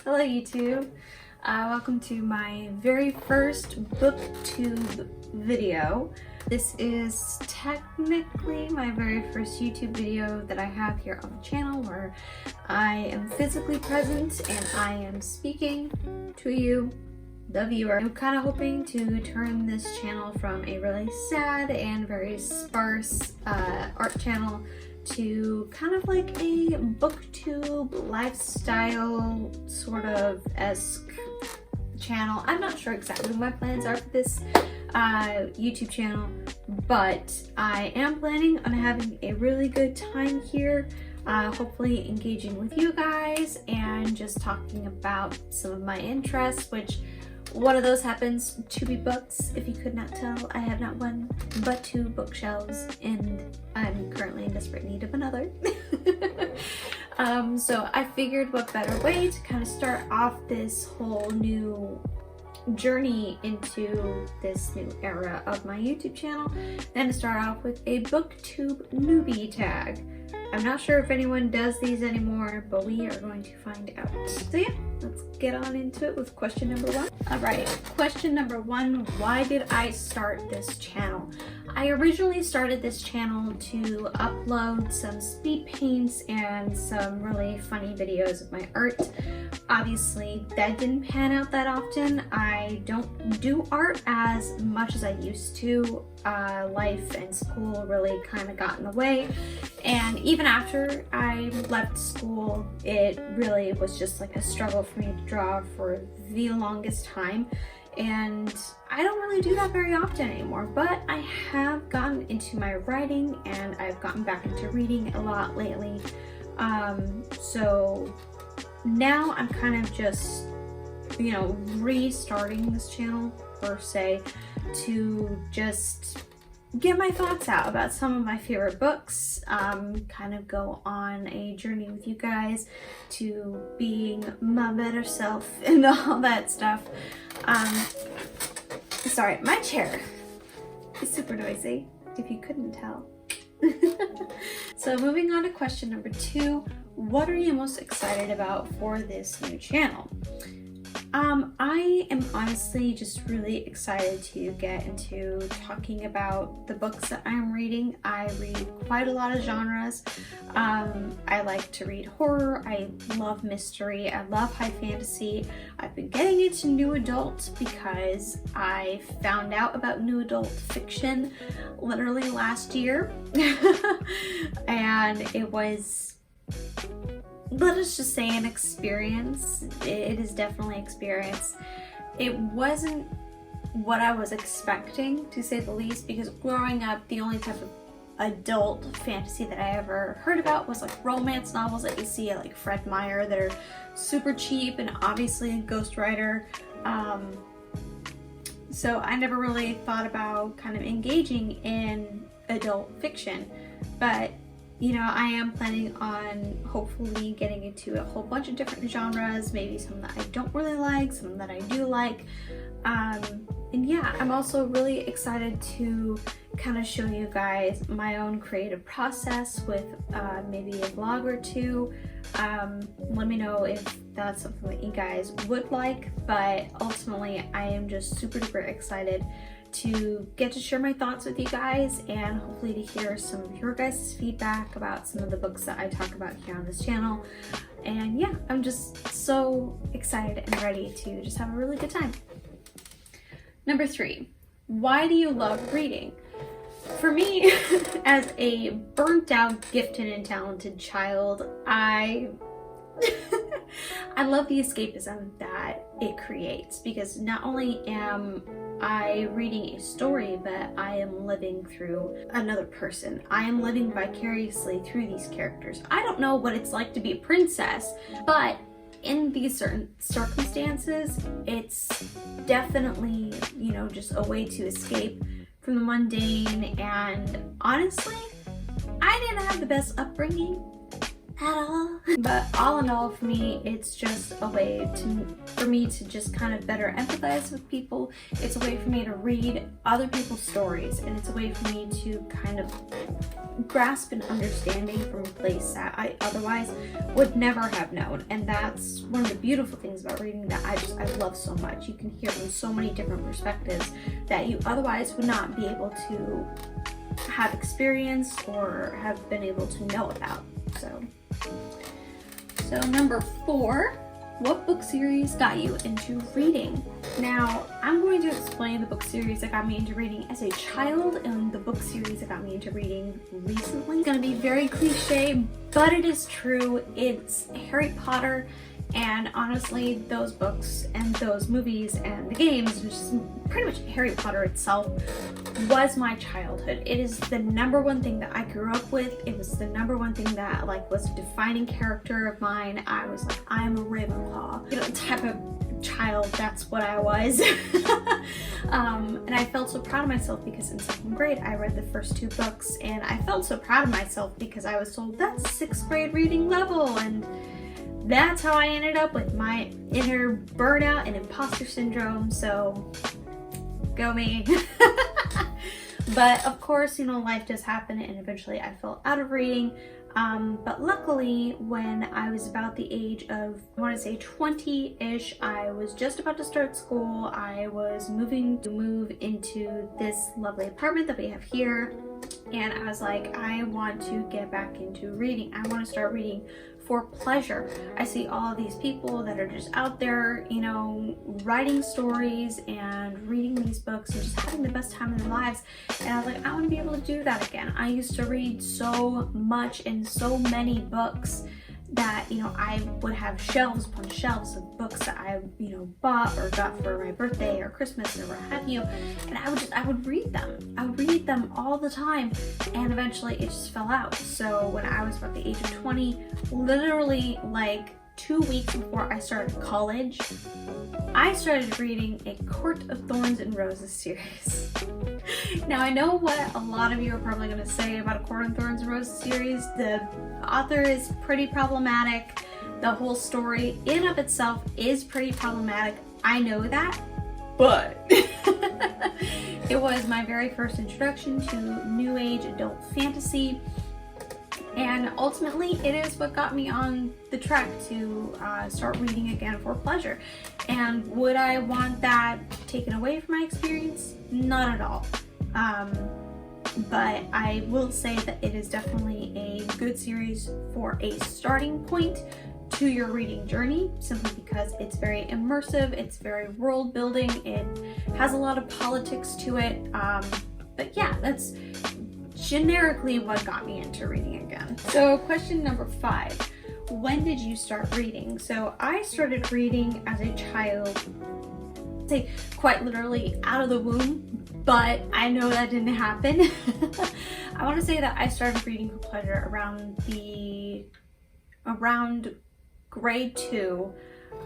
Hello YouTube, welcome to my very first BookTube video. This is technically my very first YouTube video that I have here on the channel where I am physically present and I am speaking to you, the viewer. I'm kind of hoping to turn this channel from a really sad and very sparse art channel to kind of like a BookTube lifestyle sort of esque channel. I'm not sure exactly what my plans are for this YouTube channel, but I am planning on having a really good time here, hopefully engaging with you guys and just talking about some of my interests, which one of those happens to be books. If you could not tell, I have not one but two bookshelves and I'm currently in desperate need of another. So I figured what better way to kind of start off this whole new journey into this new era of my YouTube channel than to start off with a BookTube Newbie Tag. I'm not sure if anyone does these anymore, but we are going to find out. So yeah, let's get on into it with question number one. All right, question number one, why did I start this channel? I originally started this channel to upload some speed paints and some really funny videos of my art. Obviously, that didn't pan out that often. I don't do art as much as I used to. Life and school really kind of got in the way. And even after I left school, it really was just like a struggle for me to draw for the longest time. And I don't really do that very often anymore, but I have gotten into my writing and I've gotten back into reading a lot lately. So now I'm kind of just, you know, restarting this channel per se to just get my thoughts out about some of my favorite books, kind of go on a journey with you guys to being my better self and all that stuff. Sorry, my chair is super noisy, if you couldn't tell. So moving on to question number two, what are you most excited about for this new channel? I am honestly just really excited to get into talking about the books that I'm reading. I read quite a lot of genres. I like to read horror, I love mystery, I love high fantasy. I've been getting into new adult because I found out about new adult fiction literally last year. And it was, let us just say, an experience. It is definitely an experience. It wasn't what I was expecting, to say the least, because growing up, the only type of adult fantasy that I ever heard about was like romance novels that you see at like Fred Meyer that are super cheap, and obviously a ghostwriter. So I never really thought about kind of engaging in adult fiction, but you know, I am planning on hopefully getting into a whole bunch of different genres, maybe some that I don't really like, some that I do like. And yeah, I'm also really excited to kind of show you guys my own creative process with maybe a vlog or two. Let me know if that's something that you guys would like, but ultimately I am just super duper excited to get to share my thoughts with you guys and hopefully to hear some of your guys' feedback about some of the books that I talk about here on this channel. And yeah, I'm just so excited and ready to just have a really good time. Number three, why do you love reading? For me, as a burnt out, gifted and talented child, I love the escapism that it creates, because not only am I reading a story, but I am living through another person. I am living vicariously through these characters. I don't know what it's like to be a princess, but in these certain circumstances, it's definitely, you know, just a way to escape from the mundane. And honestly, I didn't have the best upbringing at all, but all in all, for me, it's just a way for me to just kind of better empathize with people. It's a way for me to read other people's stories, and it's a way for me to kind of grasp an understanding from a place that I otherwise would never have known. And that's one of the beautiful things about reading that I love so much. You can hear from so many different perspectives that you otherwise would not be able to have experienced or have been able to know about. So number 4, what book series got you into reading? Now, I'm going to explain the book series that got me into reading as a child and the book series that got me into reading recently. It's going to be very cliche, but it is true. It's Harry Potter, and honestly, those books and those movies and the games, which is pretty much Harry Potter itself, was my childhood. It is the number one thing that I grew up with. It was the number one thing that was a defining character of mine. I was like, I'm a Ravenclaw, type of child. That's what I was. And I felt so proud of myself because in 2nd grade I read the first 2 books, and I felt so proud of myself because I was told that's 6th grade reading level, and that's how I ended up with my inner burnout and imposter syndrome. So go me. But of course, life does happen, and eventually I fell out of reading. But luckily, when I was about the age of, I want to say 20-ish, I was just about to start school. I was moving to move into this lovely apartment that we have here. And I was like, I want to get back into reading. I want to start reading for pleasure. I see all of these people that are just out there, writing stories and reading these books and just having the best time in their lives. And I was like, I want to be able to do that again. I used to read so much and so many books that, I would have shelves upon shelves of books that I, bought or got for my birthday or Christmas or what have you. And I would read them. I would read them all the time. And eventually it just fell out. So when I was about the age of 20, literally 2 weeks before I started college, I started reading a Court of Thorns and Roses series. Now, I know what a lot of you are probably going to say about a Court of Thorns and Roses series. The author is pretty problematic. The whole story in of itself is pretty problematic. I know that, but it was my very first introduction to new age adult fantasy. And ultimately, it is what got me on the track to start reading again for pleasure. And would I want that taken away from my experience? Not at all. But I will say that it is definitely a good series for a starting point to your reading journey, simply because it's very immersive, it's very world building, it has a lot of politics to it. But yeah, that's generically what got me into reading again. So question number 5, when did you start reading? So I started reading as a child, say quite literally out of the womb, but I know that didn't happen. I want to say that I started reading for pleasure around grade 2.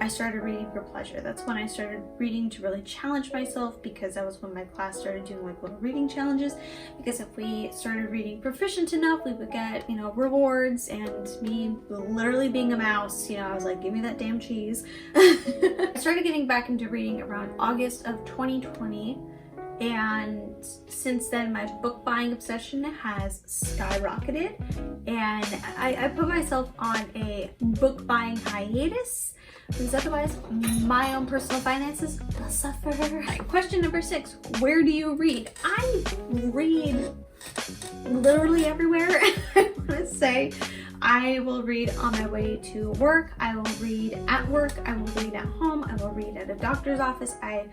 I started reading for pleasure. That's when I started reading to really challenge myself, because that was when my class started doing little reading challenges, because if we started reading proficient enough, we would get, rewards. And me literally being a mouse, I was like, give me that damn cheese. I started getting back into reading around August of 2020. And since then, my book buying obsession has skyrocketed, and I put myself on a book buying hiatus, because otherwise my own personal finances will suffer. Question number 6, where do you read? I read literally everywhere. I want to say I will read on my way to work, I will read at work, I will read at home, I will read at a doctor's office. I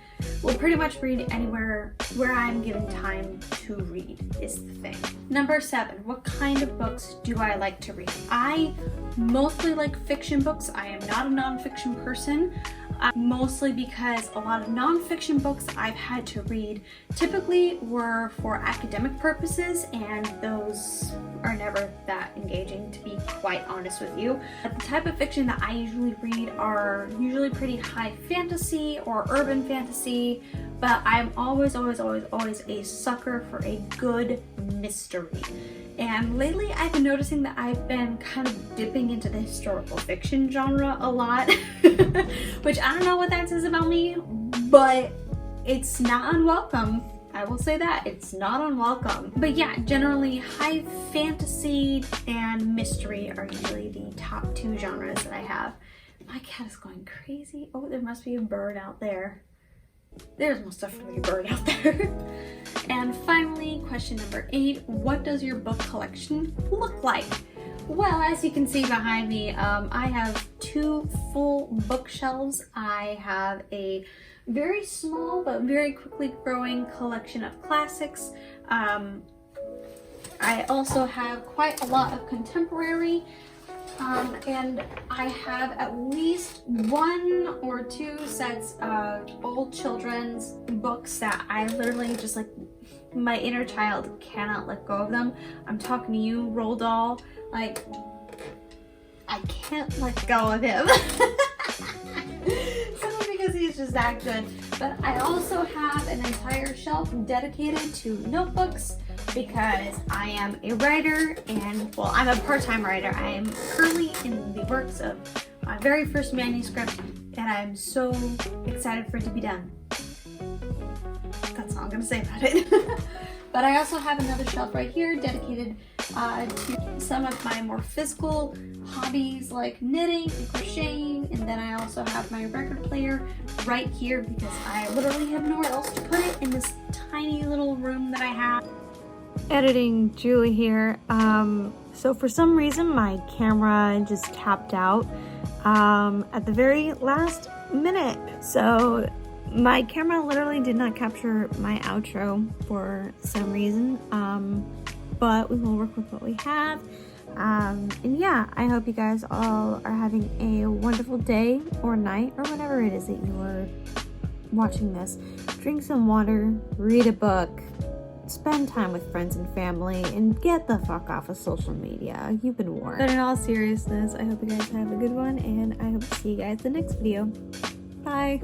will pretty much read anywhere where I'm given time to read is the thing. Number 7, what kind of books do I like to read? I mostly like fiction books. I am not a nonfiction person. Mostly because a lot of nonfiction books I've had to read typically were for academic purposes, and those are never that engaging, to be quite honest with you. But the type of fiction that I usually read are usually pretty high fantasy or urban fantasy, but I'm always a sucker for a good mystery. And lately I've been noticing that I've been kind of dipping into the historical fiction genre a lot, which I don't know what that says about me, but it's not unwelcome. I will say that. It's not unwelcome. But yeah, generally high fantasy and mystery are usually the top 2 genres that I have. My cat is going crazy. Oh, there must be a bird out there. There's most definitely a bird out there. And finally, question number 8, what does your book collection look like? Well, as you can see behind me, I have 2 full bookshelves. I have a very small but very quickly growing collection of classics. I also have quite a lot of contemporary, and I have at least 1 or 2 sets of old children's books that I literally just like, my inner child cannot let go of them. I'm talking to you, Roald Dahl. Like, I can't let go of him. Simply because he's just that good. But I also have an entire shelf dedicated to notebooks because I am a writer and, well, I'm a part-time writer. I am currently in the works of my very first manuscript and I'm so excited for it to be done. That's all I'm gonna say about it. But I also have another shelf right here dedicated to some of my more physical hobbies like knitting and crocheting, and then I also have my record player right here because I literally have nowhere else to put it in this tiny little room that I have. Editing Julie here. So for some reason my camera just tapped out at the very last minute. So my camera literally did not capture my outro for some reason, but we will work with what we have. And yeah, I hope you guys all are having a wonderful day or night or whatever it is that you are watching this. Drink some water, read a book, spend time with friends and family, and get the fuck off of social media. You've been warned. But in all seriousness, I hope you guys have a good one, and I hope to see you guys in the next video. Bye!